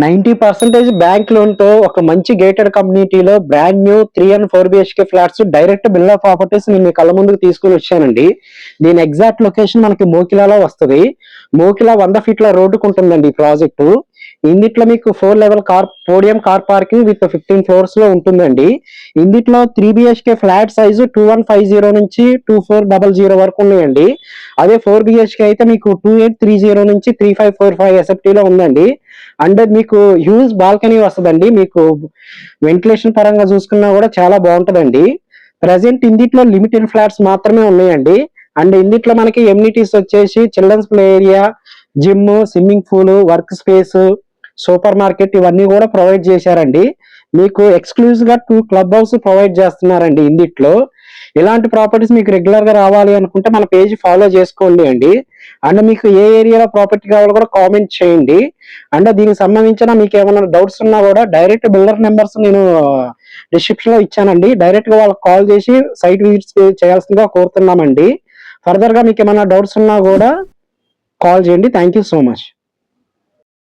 90% bank loan తో ఒక మంచి గేటెడ్ కమ్యూనిటీలో brand new 3 and 4 BHK flats direct Billa properties నేను మీ కళ్ళ ముందుకు తీసుకుని వచ్చానండి. దీని ఎగ్జాక్ట్ లొకేషన్ మనకి మోకిలాలో వస్తుంది. మోకిలా 100 ఫీట్ల రోడ్డుకు ఉంటుందండి ఈ ప్రాజెక్టు. ఇందిట్లో మీకు 4 level podium car parking with 15 floors లో ఉంటుందండి. ఇందిట్లో 3 బిహెచ్కే ఫ్లాట్ సైజు 2150 నుంచి 2400 వరకు ఉన్నాయండి. అదే 4 బిహెచ్కే అయితే మీకు 2830 నుంచి 3545 ఎస్ఎఫ్టీ లో ఉందండి. అండ్ మీకు హ్యూజ్ బాల్కనీ వస్తుందండి. మీకు వెంటిలేషన్ పరంగా చూసుకున్నా కూడా చాలా బాగుంటదండి. ప్రజెంట్ ఇందిట్లో లిమిటెడ్ ఫ్లాట్స్ మాత్రమే ఉన్నాయండి. అండ్ ఇందిట్లో మనకి ఎమ్యూనిటీస్ వచ్చేసి children's play area, gym, swimming pool, work space, super market ఇవన్నీ కూడా ప్రొవైడ్ చేశారండి. మీకు ఎక్స్క్లూజివ్ గా 2 క్లబ్ హౌస్ ప్రొవైడ్ చేస్తున్నారండి ఇందిట్లో. ఇలాంటి ప్రాపర్టీస్ మీకు రెగ్యులర్ గా రావాలి అనుకుంటే మన పేజ్ ఫాలో చేసుకోండి అండి. అండ్ మీకు ఏ ఏరియాలో ప్రాపర్టీ కావాలో కూడా కామెంట్ చేయండి. అండ్ దీనికి సంబంధించిన మీకు ఏమైనా డౌట్స్ ఉన్నా కూడా డైరెక్ట్ బిల్డర్ నెంబర్స్ నేను డిస్క్రిప్షన్ లో ఇచ్చానండి. డైరెక్ట్ గా వాళ్ళకి కాల్ చేసి సైట్ విజిట్ చేయాల్సిందిగా కోరుతున్నామండి. ఫర్దర్ గా మీకు ఏమైనా డౌట్స్ ఉన్నా కూడా కాల్ చేయండి. Thank you so much.